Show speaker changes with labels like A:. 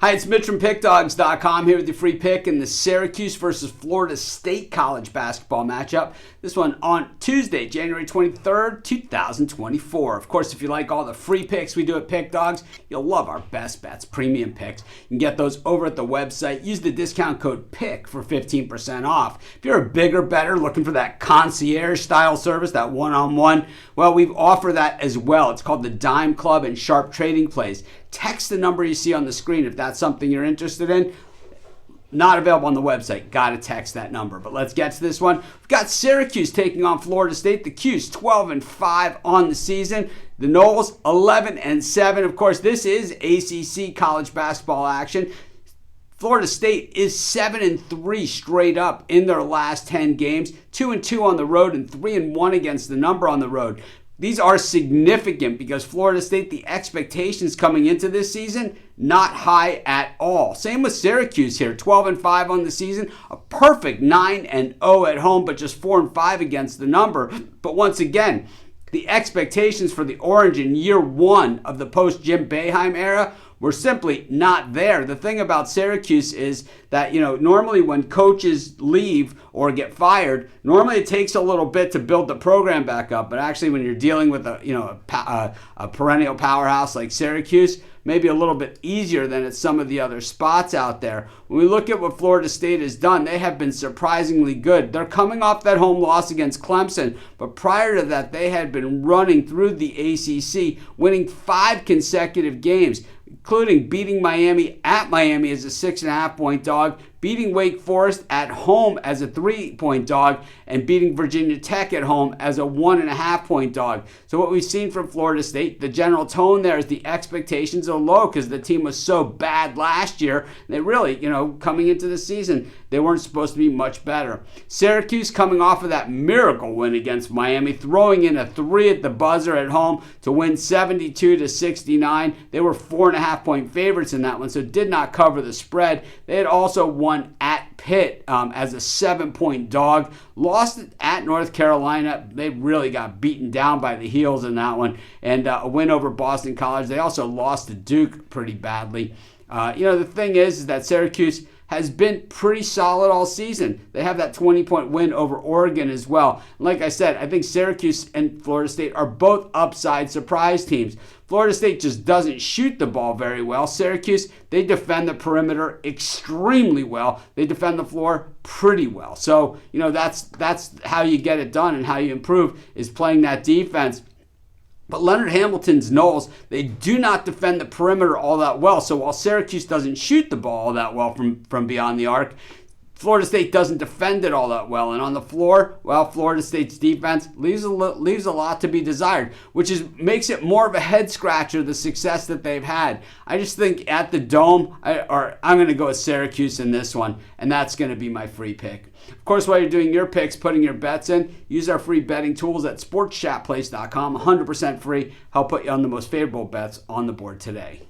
A: Hi, it's Mitch from Pickdawgz.com here with your free pick in the Syracuse versus Florida State college basketball matchup. This one on Tuesday, January 23rd, 2024. Of course, if you like all the free picks we do at Pick Dawgz, you'll love our best bets, premium picks. You can get those over at the website. Use the discount code PICK for 15% off. If you're a bigger bettor looking for that concierge style service, that one-on-one, well, we offer that as well. It's called the Dime Club and Sharp Trading Plays. Text the number you see on the screen if that's something you're interested in. Not available on the website. Got to text that number. But let's get to this one. We've got Syracuse taking on Florida State. The Q's 12-5 on the season. The Noles 11-7. Of course, this is ACC college basketball action. Florida State is 7-3 straight up in their last 10 games. 2-2 on the road and 3-1 against the number on the road. These are significant because Florida State, the expectations coming into this season, not high at all. Same with Syracuse here, 12-5 on the season, a perfect 9-0 at home, but just 4-5 against the number. But once again, the expectations for the Orange in year one of the post-Jim Boeheim era were simply not there. The thing about Syracuse is that, normally when coaches leave or get fired, normally it takes a little bit to build the program back up. But actually, when you're dealing with a perennial powerhouse like Syracuse, maybe a little bit easier than at some of the other spots out there. When we look at what Florida State has done, they have been surprisingly good. They're coming off that home loss against Clemson, but prior to that, they had been running through the ACC, winning 5 consecutive games, including beating Miami at Miami as a 6.5-point dog, beating Wake Forest at home as a 3-point dog, and beating Virginia Tech at home as a 1.5-point dog. So what we've seen from Florida State, the general tone there is the expectations are low because the team was so bad last year. They really, coming into the season, they weren't supposed to be much better. Syracuse coming off of that miracle win against Miami, throwing in a 3 at the buzzer at home to win 72-69. They were 4.5-point favorites in that one, so did not cover the spread. They had also won at Pitt as a 7-point dog. Lost at North Carolina. They really got beaten down by the heels in that one. And a win over Boston College. They also lost to Duke pretty badly. The thing is that Syracuse has been pretty solid all season. They have that 20-point win over Oregon as well. Like I said, I think Syracuse and Florida State are both upside surprise teams. Florida State just doesn't shoot the ball very well. Syracuse, they defend the perimeter extremely well. They defend the floor pretty well. So, that's how you get it done and how you improve is playing that defense. But Leonard Hamilton's Noles, they do not defend the perimeter all that well. So while Syracuse doesn't shoot the ball all that well from beyond the arc, Florida State doesn't defend it all that well. And on the floor, well, Florida State's defense leaves a lot to be desired, which makes it more of a head scratcher, the success that they've had. I just think at the Dome, I'm going to go with Syracuse in this one, and that's going to be my free pick. Of course, while you're doing your picks, putting your bets in, use our free betting tools at sportschatplace.com, 100% free. Help put you on the most favorable bets on the board today.